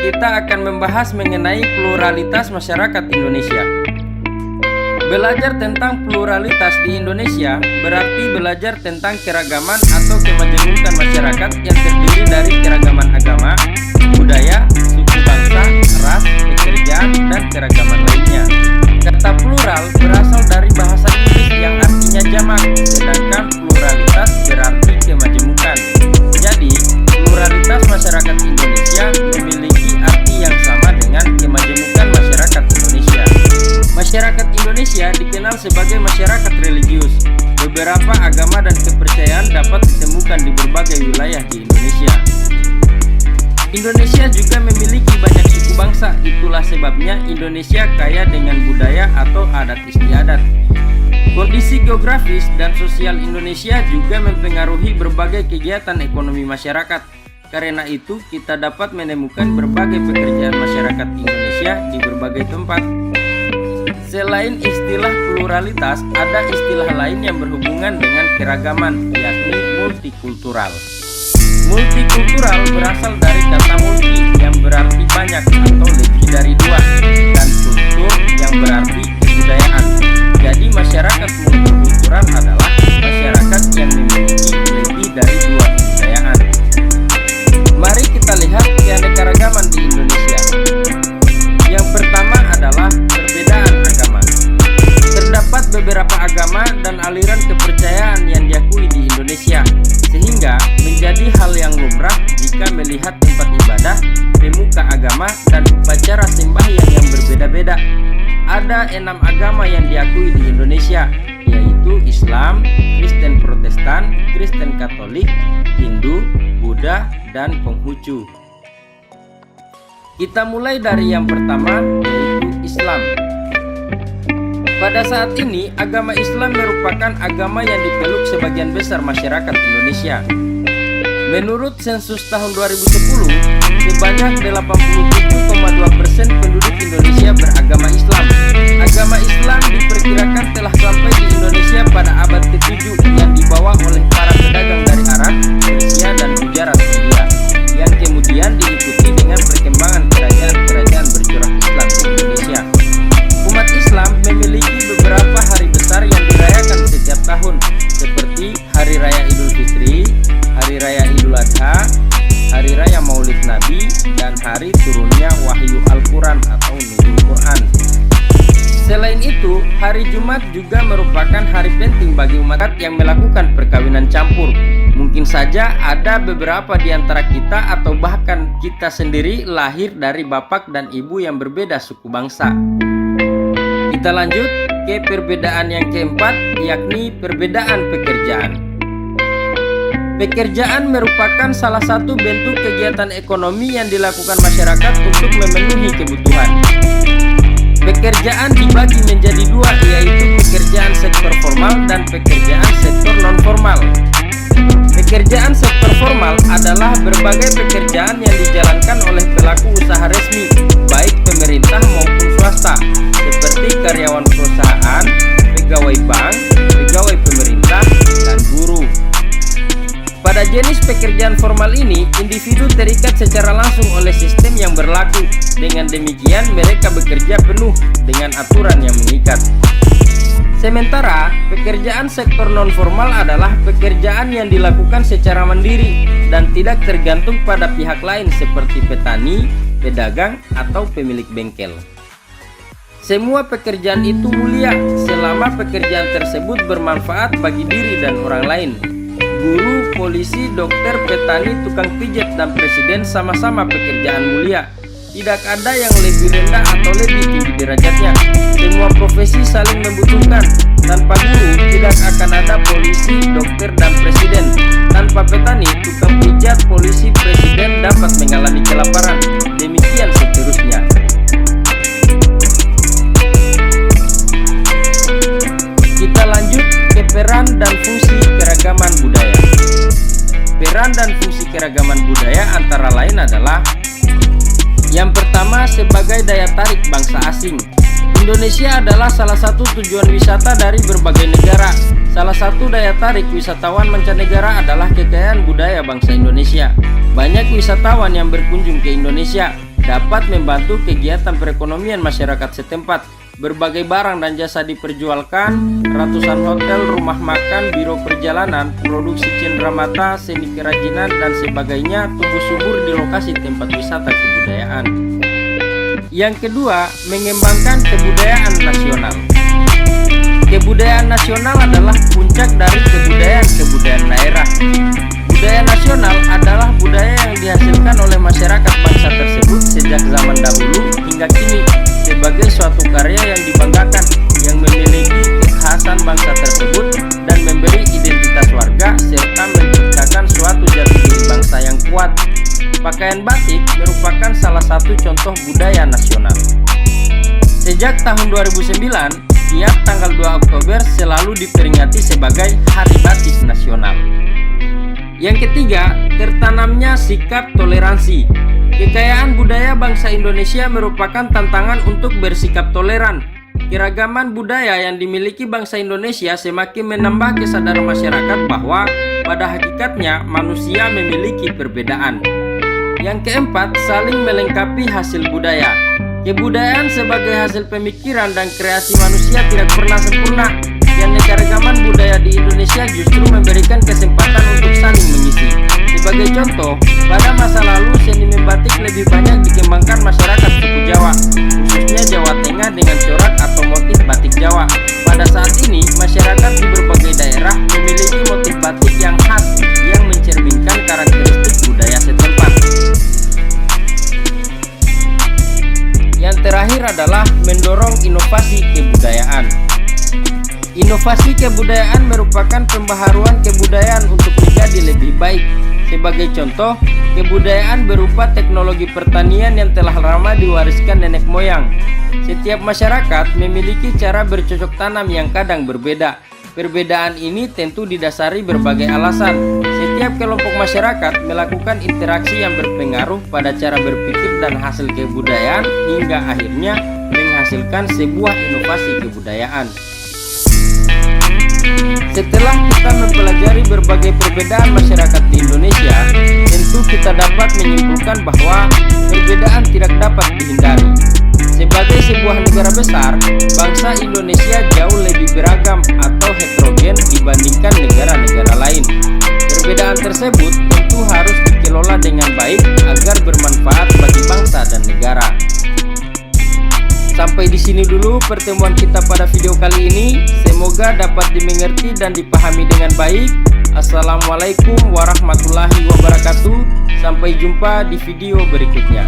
kita akan membahas mengenai pluralitas masyarakat Indonesia. Belajar tentang pluralitas di Indonesia berarti belajar tentang keragaman atau kemajemukan masyarakat yang terdiri dari keragaman agama, budaya, suku bangsa, ras, pekerjaan, dan keragaman lainnya. Kata plural berasal dari bahasa Inggris yang artinya jamak, sedangkan pluralitas berarti kemajemukan. Jadi, pluralitas masyarakat Indonesia memiliki arti yang sama dengan kemajemukan masyarakat Indonesia. Masyarakat Indonesia dikenal sebagai masyarakat religius. Beberapa agama dan kepercayaan dapat ditemukan di berbagai wilayah di Indonesia. Indonesia juga memiliki banyak suku bangsa, itulah sebabnya Indonesia kaya dengan budaya atau adat istiadat. Kondisi geografis dan sosial Indonesia juga mempengaruhi berbagai kegiatan ekonomi masyarakat. Karena itu, kita dapat menemukan berbagai pekerjaan masyarakat Indonesia di berbagai tempat. Selain istilah pluralitas, ada istilah lain yang berhubungan dengan keragaman, yakni multikultural. Multikultural berasal dari kata multi yang berarti banyak atau lebih dari dua, dan kultur yang berarti kebudayaan. Jadi masyarakat multikultural adalah masyarakat yang memiliki lebih dari dua kebudayaan. Mari kita lihat keanekaragaman di Indonesia. Yang pertama adalah perbedaan agama. Terdapat beberapa agama dan aliran kepercayaan yang diakui di Indonesia, sehingga menjadi hal yang lumrah jika melihat tempat ibadah, pemuka agama, dan upacara sembahyang yang berbeda-beda. Ada 6 agama yang diakui di Indonesia, yaitu Islam, Kristen Protestan, Kristen Katolik, Hindu, Buddha, dan Konghucu. Kita mulai dari yang pertama, yaitu Islam. Pada saat ini, agama Islam merupakan agama yang dipeluk sebagian besar masyarakat Indonesia. Menurut sensus tahun 2010, sebanyak 87,2% penduduk Indonesia beragama Islam. Agama Islam diperkirakan telah sampai di Indonesia pada abad ke-7 yang dibawa oleh para pedagang dari Arab, Persia, dan Gujarat, India, yang kemudian diikuti dengan perkembangan kerajaan-kerajaan bercorak Islam di Indonesia. Umat Islam memiliki beberapa hari besar yang dirayakan setiap tahun, seperti Hari Raya Idul Fitri, Hari Raya Idul Adha, Hari Raya Maulid Nabi, dan hari turunnya Wahyu Al-Quran atau Nuzul Quran. Selain itu, hari Jumat juga merupakan hari penting bagi umat yang melakukan perkawinan campur. Mungkin saja ada beberapa di antara kita atau bahkan kita sendiri lahir dari bapak dan ibu yang berbeda suku bangsa. Kita lanjut ke perbedaan yang keempat, yakni perbedaan pekerjaan. Pekerjaan merupakan salah satu bentuk kegiatan ekonomi yang dilakukan masyarakat untuk memenuhi kebutuhan. Pekerjaan dibagi menjadi dua, yaitu pekerjaan sektor formal dan pekerjaan sektor non-formal. Pekerjaan sektor formal adalah berbagai pekerjaan yang dijalankan oleh pelaku usaha resmi, baik pemerintah maupun swasta, seperti karyawan perusahaan, pegawai bank, pegawai pemerintah, dan guru. Pada jenis pekerjaan formal ini, individu terikat secara langsung oleh sistem yang berlaku. Dengan demikian, mereka bekerja penuh dengan aturan yang mengikat. Sementara, pekerjaan sektor non-formal adalah pekerjaan yang dilakukan secara mandiri dan tidak tergantung pada pihak lain seperti petani, pedagang, atau pemilik bengkel. Semua pekerjaan itu mulia selama pekerjaan tersebut bermanfaat bagi diri dan orang lain. Guru, polisi, dokter, petani, tukang pijat, dan presiden sama-sama pekerjaan mulia. Tidak ada yang lebih rendah atau lebih tinggi derajatnya. Semua profesi saling membutuhkan. Tanpa guru, tidak akan ada polisi, dokter, dan presiden. Tanpa petani, tukang pijat, polisi, presiden dapat mengalami kelaparan. Demikian seterusnya. Kita lanjut ke peran dan fungsi keragaman budaya. Peran dan fungsi keragaman budaya antara lain adalah: yang pertama, sebagai daya tarik bangsa asing. Indonesia adalah salah satu tujuan wisata dari berbagai negara. Salah satu daya tarik wisatawan mancanegara adalah kekayaan budaya bangsa Indonesia. Banyak wisatawan yang berkunjung ke Indonesia. dapat membantu kegiatan perekonomian masyarakat setempat. Berbagai barang dan jasa diperjualkan, ratusan hotel, rumah makan, biro perjalanan, produksi cenderamata, seni kerajinan, dan sebagainya tumbuh subur di lokasi tempat wisata kebudayaan. Yang kedua, mengembangkan kebudayaan nasional. Kebudayaan nasional adalah puncak dari kebudayaan daerah. Budaya nasional adalah budaya yang dihasilkan oleh masyarakat bangsa tersebut sejak zaman dahulu hingga kini sebagai suatu karya yang dibanggakan, yang memiliki kekhasan bangsa tersebut dan memberi identitas warga serta menciptakan suatu jati diri bangsa yang kuat. Pakaian batik merupakan salah satu contoh budaya nasional. Sejak tahun 2009, tiap tanggal 2 Oktober selalu diperingati sebagai Hari Batik Nasional. Yang ketiga, tertanamnya sikap toleransi. Kekayaan budaya bangsa Indonesia merupakan tantangan untuk bersikap toleran. Keragaman budaya yang dimiliki bangsa Indonesia semakin menambah kesadaran masyarakat bahwa pada hakikatnya manusia memiliki perbedaan. Yang keempat, saling melengkapi hasil budaya. Kebudayaan sebagai hasil pemikiran dan kreasi manusia tidak pernah sempurna. Keanekaragaman budaya di Indonesia justru memberikan kesempatan untuk saling mengisi. Sebagai contoh, pada masa lalu seni membatik lebih banyak dikembangkan masyarakat suku Jawa, khususnya Jawa Tengah dengan corak atau motif batik Jawa. Pada saat ini, masyarakat di berbagai daerah memiliki motif batik yang khas yang mencerminkan karakteristik budaya setempat. Yang terakhir adalah mendorong inovasi kebudayaan. Inovasi kebudayaan merupakan pembaharuan kebudayaan untuk menjadi lebih baik. Sebagai contoh, kebudayaan berupa teknologi pertanian yang telah lama diwariskan nenek moyang. Setiap masyarakat memiliki cara bercocok tanam yang kadang berbeda. Perbedaan ini tentu didasari berbagai alasan. Setiap kelompok masyarakat melakukan interaksi yang berpengaruh pada cara berpikir dan hasil kebudayaan hingga akhirnya menghasilkan sebuah inovasi kebudayaan. Setelah kita mempelajari berbagai perbedaan masyarakat di Indonesia, tentu kita dapat menyimpulkan bahwa perbedaan tidak dapat dihindari. Sebagai sebuah negara besar, bangsa Indonesia jauh lebih beragam atau heterogen dibandingkan negara-negara lain. Perbedaan tersebut tentu harus dikelola dengan baik agar bermanfaat bagi bangsa dan negara. Sampai di sini dulu pertemuan kita pada video kali ini. Semoga dapat dimengerti dan dipahami dengan baik. Assalamualaikum warahmatullahi wabarakatuh. Sampai jumpa di video berikutnya.